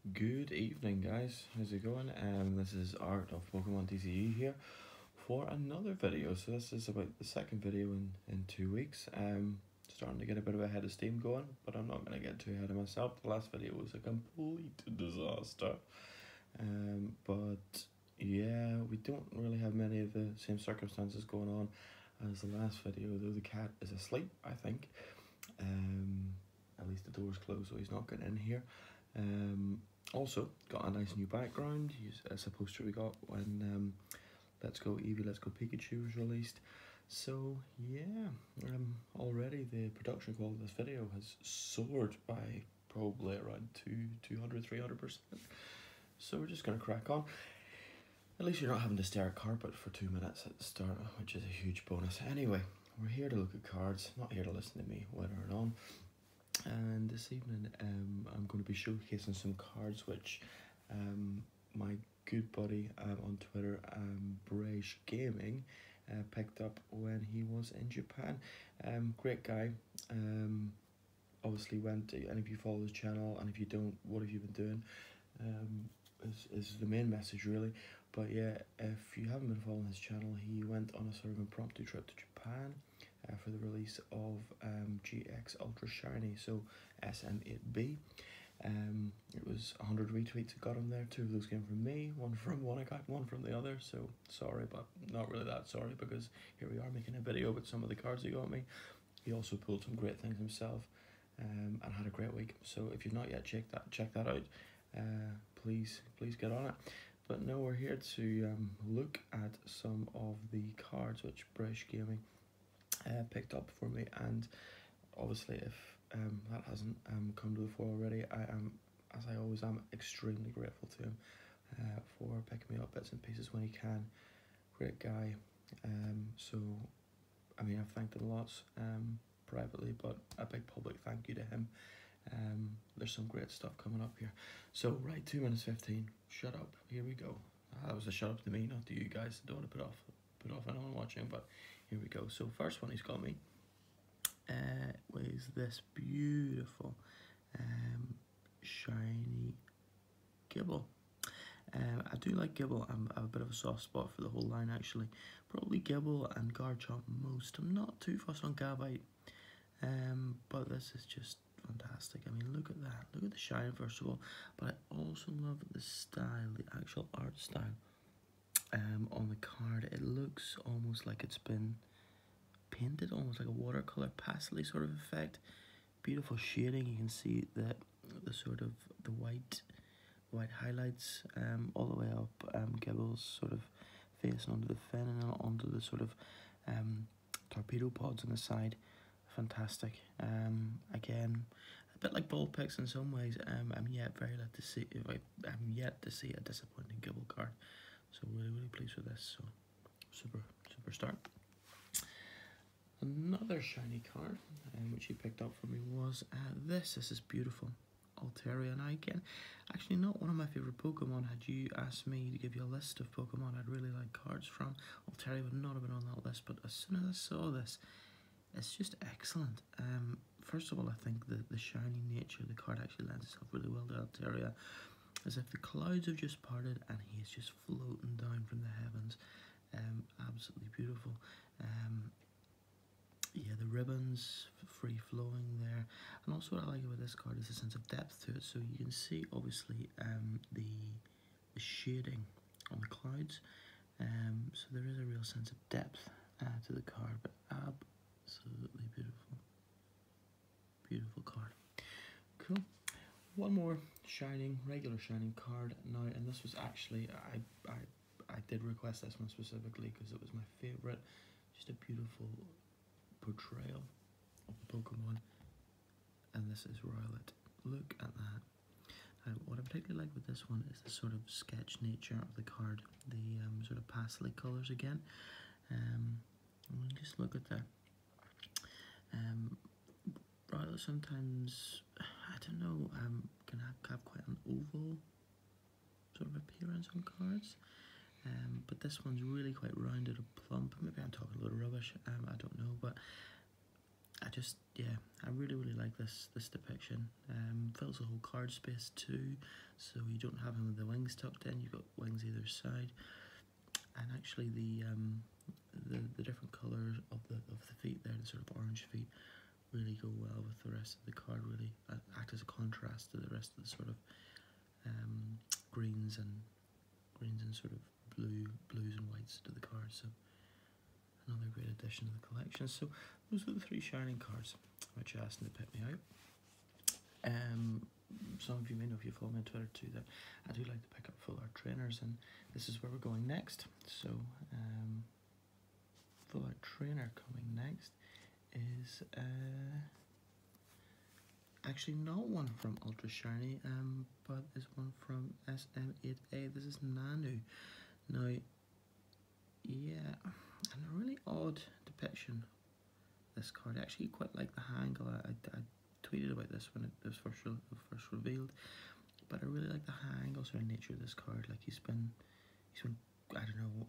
Good evening, guys. How's it going? This is Art of Pokemon TCE here for another video. So this is about the second video in 2 weeks. Starting to get a bit of a head of steam going, but I'm not going to get too ahead of myself. The last video was a complete disaster. But yeah, we don't really have many of the same circumstances going on as the last video, though the cat is asleep, I think. At least the door's closed, so he's not getting in here. Also, got a nice new background. It's a poster we got when Let's Go Eevee, Let's Go Pikachu was released. So yeah, already the production quality of this video has soared by probably around 300%. So we're just going to crack on. At least you're not having to stare at carpet for 2 minutes at the start, which is a huge bonus. Anyway, we're here to look at cards, not here to listen to me whitter on. And this evening I'm going to be showcasing some cards which my good buddy on Twitter, Braysh Gaming, picked up when he was in Japan. Great guy. Obviously went, and if you follow his channel, and if you don't, what have you been doing, is the main message really. But yeah, if you haven't been following his channel, he went on a sort of impromptu trip to Japan for the release of GX Ultra Shiny, so SM8B. It was 100 retweets that got him there. 2 of those came from me, one from one account, one from the other. So sorry, but not really that sorry, because here we are making a video with some of the cards he got me. He also pulled some great things himself, and had a great week. So if you've not yet check that out, please get on it. But no, we're here to look at some of the cards which Braysh Gaming picked up for me, and obviously if that hasn't come to the fore already, I am, as I always am, extremely grateful to him for picking me up bits and pieces when he can. Great guy. So I mean, I've thanked him lots privately, but a big public thank you to him. There's some great stuff coming up here. So right, 2 minutes 15. Shut up. Here we go. That was a shut up to me, not to you guys. Don't want to put off anyone watching, but here we go. So first one he's got me was this beautiful shiny Gibble. I do like Gibble. I have a bit of a soft spot for the whole line actually. Probably Gibble and Garchomp most. I'm not too fussed on Gabite, but this is just fantastic. I mean, look at that. Look at the shine first of all, but I also love the style, the actual art style on the card. It looks almost like it's been painted, almost like a watercolor pastely sort of effect. Beautiful shading. You can see the sort of the white highlights all the way up Gibble's sort of face and onto the fin and onto the sort of torpedo pods on the side. Fantastic. Again, a bit like Bullpix in some ways. I'm yet to see a disappointing Gibble card. So really pleased with this. So super start. Another shiny card which he picked up for me was this. This is beautiful. Altaria. Now again, actually not one of my favourite Pokemon. Had you asked me to give you a list of Pokemon I'd really like cards from, Altaria would not have been on that list, but as soon as I saw this, it's just excellent. First of all, I think the shiny nature of the card actually lends itself really well to Altaria, as if the clouds have just parted and he is just floating down from the heavens. Absolutely beautiful. Yeah, the ribbons free flowing there, and also what I like about this card is the sense of depth to it. So you can see obviously the shading on the clouds, so there is a real sense of depth to the card, but absolutely beautiful card. Cool. One more regular shining card now, and this was actually I did request this one specifically because it was my favourite. Just a beautiful portrayal of the Pokemon, and this is Rowlet. Look at that. What I particularly like with this one is the sort of sketch nature of the card, the sort of pastely colours again. Just look at that. Rowlet sometimes, I don't know, can have quite an oval sort of appearance on cards. But this one's really quite rounded and plump. Maybe I'm talking a little rubbish, I don't know, but I really like this depiction. Fills the whole card space too, so you don't have him with the wings tucked in. You've got wings either side, and actually the different colours of the feet there, the sort of orange feet, really go well with the rest of the card. Really act as a contrast to the rest of the sort of greens and sort of blues and whites to the card. So another great addition to the collection. So those are the 3 shining cards which I asked them to pick me out. Some of you may know, if you follow me on Twitter too, that I do like to pick up full art trainers, and this is where we're going next. So full art trainer coming next is actually not one from Ultra Shiny, but is one from SM8A. This is Nanu. Now, yeah, and a really odd depiction. This card, I actually quite like the angle. I tweeted about this when it was first revealed, but I really like the high angle sort of nature of this card. Like he's been I don't know,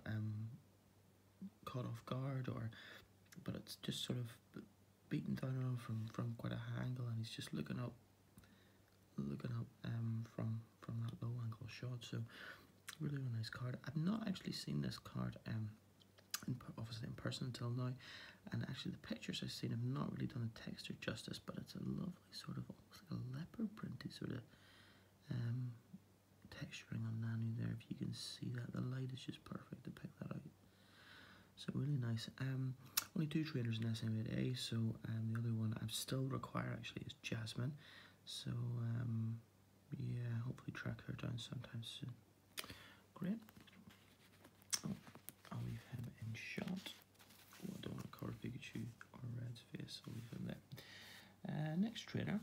caught off guard, but it's just sort of beaten down on him from quite a high angle, and he's just looking up from that low angle shot. So really nice card. I've not actually seen this card obviously in person until now, and actually the pictures I've seen have not really done the texture justice, but it's a lovely sort of almost like a leopard printy sort of texturing on Nanu there. If you can see that, the light is just perfect to pick that out. So really nice. Only 2 trainers in SM8A, so the other one I still require actually is Jasmine. So yeah, hopefully track her down sometime soon. Great. Oh, I'll leave him in shot. Oh, I don't want to cover Pikachu or Red's face, I'll leave him there. Next trainer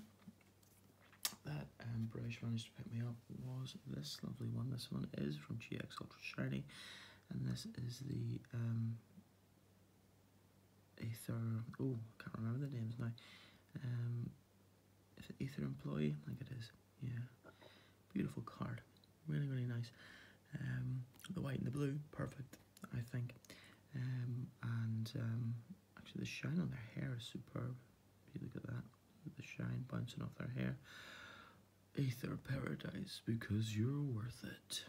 that Braysh managed to pick me up was this lovely one. This one is from GX Ultra Shiny, and this is the Aether, oh, I can't remember the names now. Is it Aether Employee? I think it is, yeah. Beautiful card, really nice. The white and the blue, perfect, I think. Actually the shine on their hair is superb. If you look at that, the shine bouncing off their hair. Aether Paradise, because you're worth it.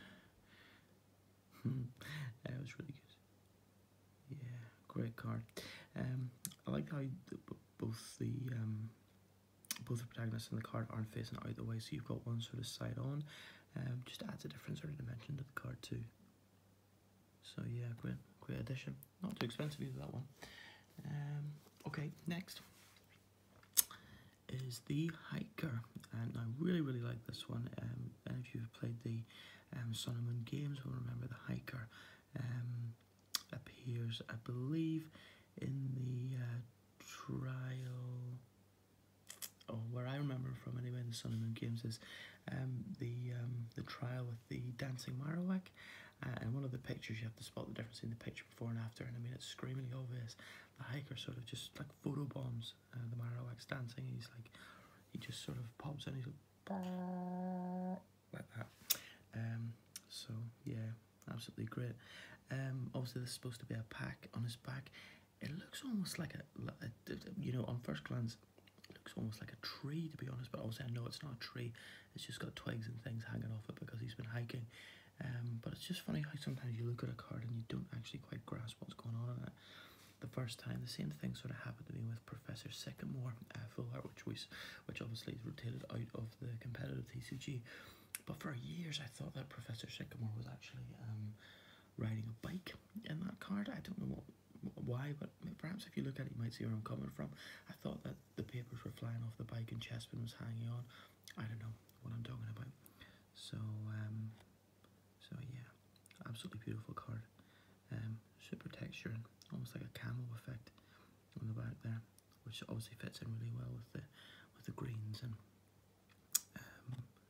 That was really good. Yeah, great card. I like how both the protagonists in the card aren't facing out the way, so you've got one sort of side on. Just adds a different sort of dimension to the card too. So yeah, great addition. Not too expensive either, that one. Okay, next is the Hiker, and I really like this one. And if you've played the Sun and Moon games, will remember the Hiker appears, I believe, in the trial. Oh, where I remember from anyway in the Sun and Moon games is the trial with the dancing Marowak. And one of the pictures, you have to spot the difference in the picture before and after, and I mean it's screamingly obvious. The Hiker sort of just like photobombs the Marowak's dancing. He just sort of pops in, he's like that. So yeah, absolutely great. Obviously this is supposed to be a pack on his back. It looks almost like you know, on first glance, it looks almost like a tree, to be honest, but obviously I know it's not a tree. It's just got twigs and things hanging off it because he's been hiking. But it's just funny how sometimes you look at a card and you don't actually quite grasp what's going on in it the first time. The same thing sort of happened to me with Professor Sycamore full art, which obviously is rotated out of the competitive TCG. But for years I thought that Professor Sycamore was actually riding a bike in that card. I don't know why, but perhaps if you look at it you might see where I'm coming from. I thought that the papers were flying off the bike and Chespin was hanging on. I don't know what I'm talking about. So yeah, absolutely beautiful card. Super texture and almost like a camo effect on the back there, which obviously fits in really well with the greens and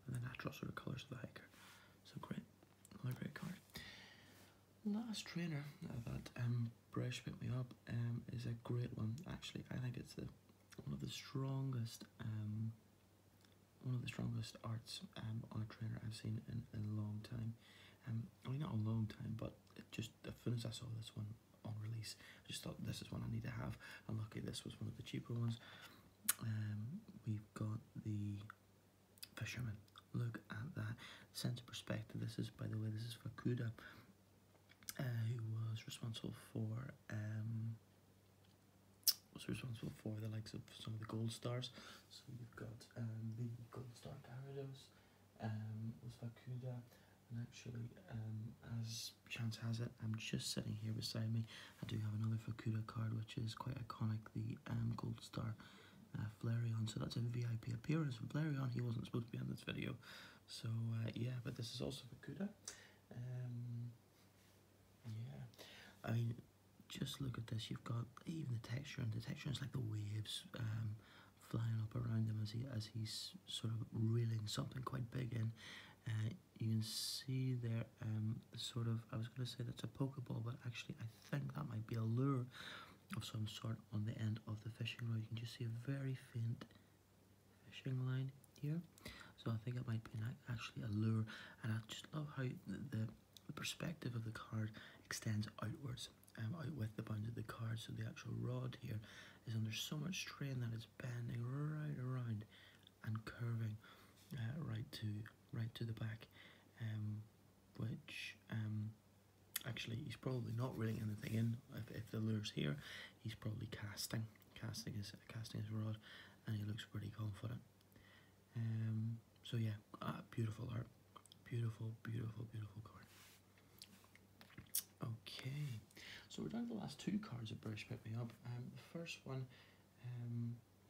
the natural sort of colours of the Hiker. So great, another great card. Last trainer that Braysh picked me up is a great one. Actually, I think it's one of the strongest arts on a trainer I've seen in a long time. I mean, not a long time, but it just, as soon as I saw this one, on release. I just thought this is one I need to have, and luckily this was one of the cheaper ones. We've got the Fisherman. Look at that. Sense of perspective. This is, by the way, this is Fukuda, who was responsible for the likes of some of the gold stars. So you've got the gold star Gyarados, was Fukuda, and actually, as chance has it, I'm just sitting here beside me. I do have another Fukuda card, which is quite iconic, the gold star Flareon. So that's a VIP appearance from Flareon. He wasn't supposed to be on this video, so yeah, but this is also Fukuda. Yeah, I mean, just look at this. You've got even the texture, and the texture is like the waves flying up around him as he's sort of reeling something quite big in. You can see there sort of, I was going to say that's a Pokeball, but actually I think that might be a lure of some sort on the end of the fishing rod. You can just see a very faint fishing line here, so I think it might be actually a lure. And I just love how the perspective of the card extends outwards, out with the bounds of the card, so the actual rod here is under so much strain that it's bending right around and curving right to the back, which actually he's probably not reeling anything in. If the lure's here, he's probably casting his rod, and he looks pretty confident. So yeah, beautiful art, beautiful card. Okay, so we're down to the last two cards that Braysh picked me up. The first one,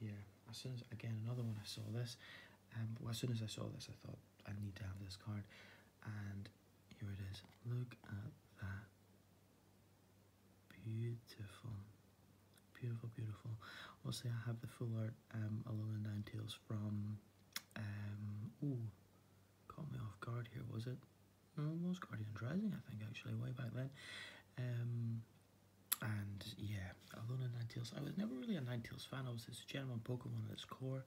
yeah, as soon as, again, another one, I saw this. Well, as soon as I saw this, I thought I need to have this card, and here it is. Look at that. Beautiful. Obviously, I have the full art Alolan Ninetales from, ooh, caught me off guard here, was it? No, it was Guardian Rising, I think, actually, way back then. And yeah, Alolan Ninetales. I was never really a Ninetales fan. I was this genuine Pokemon at its core.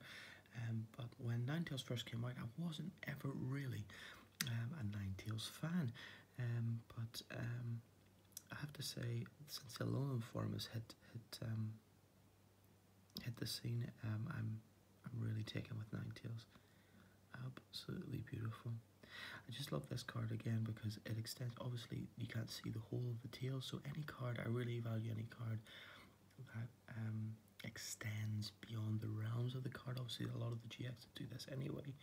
But when Ninetales first came out, I wasn't ever really a Ninetales fan. But I have to say, since the Alolan form has hit the scene, I'm really taken with Ninetales. Absolutely beautiful. I just love this card again because it extends. Obviously, you can't see the whole of the tail, so any card, I really value any card that extends beyond the realms of the card. Obviously, a lot of the GX do this anyway,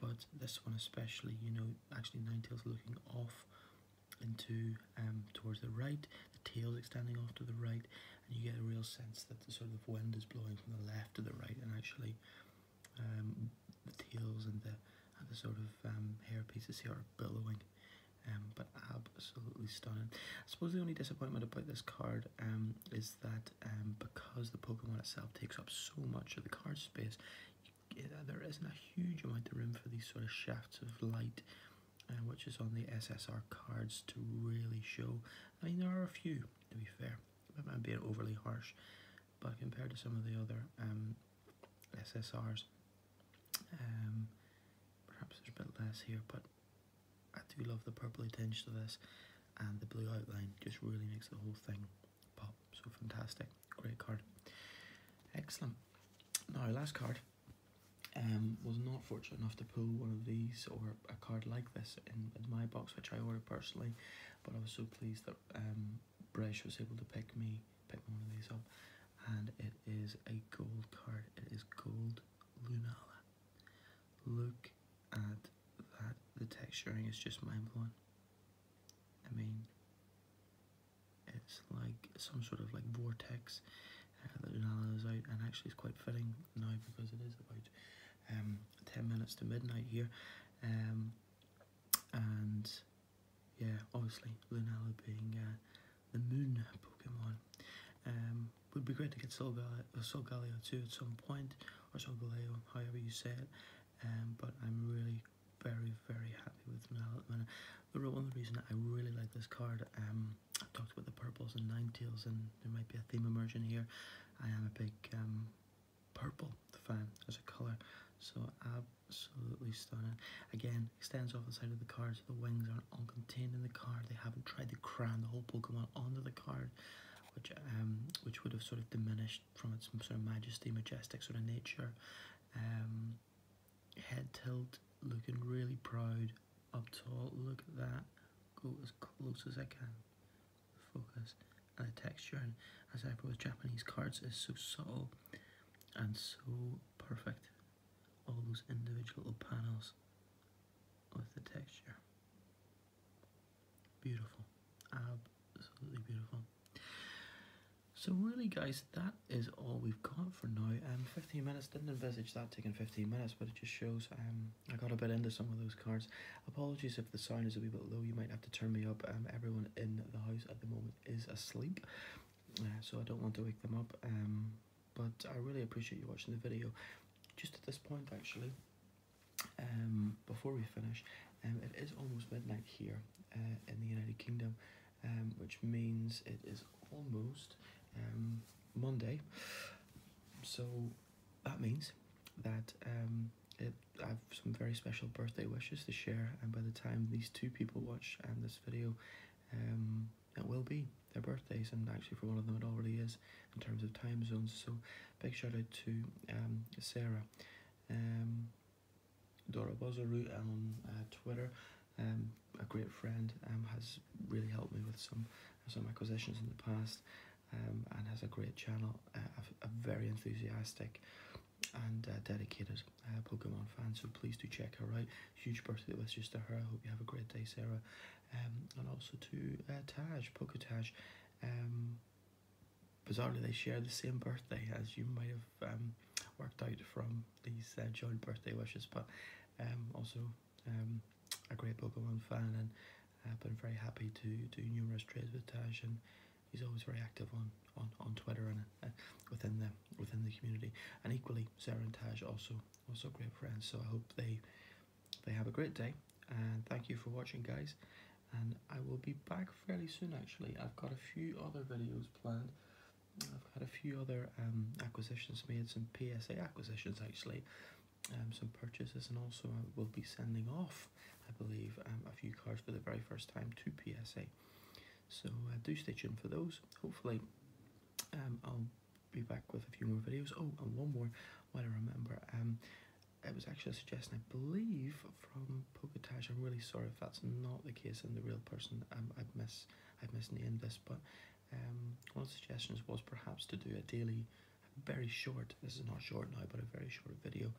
but this one especially, you know, actually Ninetales looking off into towards the right, the tail's extending off to the right, and you get a real sense that the sort of wind is blowing from the left to the right, and actually the tails and the sort of hair pieces here are billowing, but absolutely stunning. I suppose the only disappointment about this card is that because the Pokemon itself takes up so much of the card space, there isn't a huge amount of room for these sort of shafts of light, which is on the SSR cards to really show. I mean, there are a few, to be fair, but I'm being overly harsh, but compared to some of the other SSRs, perhaps there's a bit less here, but I do love the purpley tinge to this, and the blue outline just really makes the whole thing pop. So fantastic, great card, excellent. Now, last card, was not fortunate enough to pull one of these or a card like this in my box, which I ordered personally, but I was so pleased that Braysh was able to pick one of these up, and it is a gold card. It is gold Lunala. Look at that. The texturing is just mind-blowing. I mean, it's like some sort of like vortex that Lunala is out, and actually it's quite fitting now because it is about 10 minutes to midnight here, and yeah, obviously Lunala being the moon Pokemon, would be great to get Solgaleo too at some point, or Solgaleo, however you say it, but I'm really very happy with Lunala at the minute. One of the reasons I really like this card, I've talked about the purples and Ninetales, and there might be a theme emerging here. I am a big purple fan as a colour. So absolutely stunning. Again, extends off the side of the card, so the wings aren't all contained in the card. They haven't tried to cram the whole Pokemon onto the card, which would have sort of diminished from its sort of majesty, majestic sort of nature. Head tilt, looking really proud, up tall. Look at that. Go as close as I can. Focus. And the texture, and as ever with Japanese cards, is so subtle and so perfect. All those individual little panels with the texture. Beautiful. Absolutely beautiful. So really guys, that is all we've got for now. 15 minutes, didn't envisage that taking 15 minutes, but it just shows I got a bit into some of those cards. Apologies if the sound is a wee bit low, you might have to turn me up. Everyone in the house at the moment is asleep, so I don't want to wake them up, but I really appreciate you watching the video. Just at this point actually, before we finish, it is almost midnight here in the United Kingdom, which means it is almost Monday, so that means that I have some very special birthday wishes to share, and by the time these two people watch this video, it will be their birthdays, and actually for one of them it already is in terms of time zones. So big shout out to Sarah, Dora Bozaru on Twitter, a great friend, has really helped me with some acquisitions in the past, and has a great channel, a very enthusiastic and dedicated Pokemon fan, so please do check her out. Huge birthday wishes to her. I hope you have a great day, Sarah. And also to Taj, Poketaj. Bizarrely, they share the same birthday, as you might have worked out from these joint birthday wishes, but also a great Pokemon fan, and I've been very happy to do numerous trades with Taj, and he's always very active on Twitter and within the community. And equally, Sarah and Taj also great friends. So I hope they have a great day, and thank you for watching, guys. And I will be back fairly soon. Actually, I've got a few other videos planned. I've had a few other acquisitions made, some PSA acquisitions actually, some purchases, and also I will be sending off, I believe, a few cards for the very first time to PSA. So do stay tuned for those. Hopefully I'll be back with a few more videos. Oh, and one more while I remember. It was actually a suggestion, I believe, from Poketaj. I'm really sorry if that's not the case and the real person. I've misnamed this, but one of the suggestions was perhaps to do a daily, very short, this is not short now, but a very short video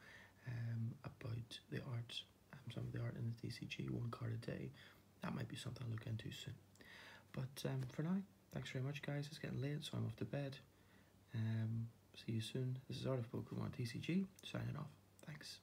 about the art, some of the art in the TCG, one card a day. That might be something I'll look into soon. But for now, thanks very much, guys. It's getting late, so I'm off to bed. See you soon. This is Art of Pokemon TCG, signing off. Thanks.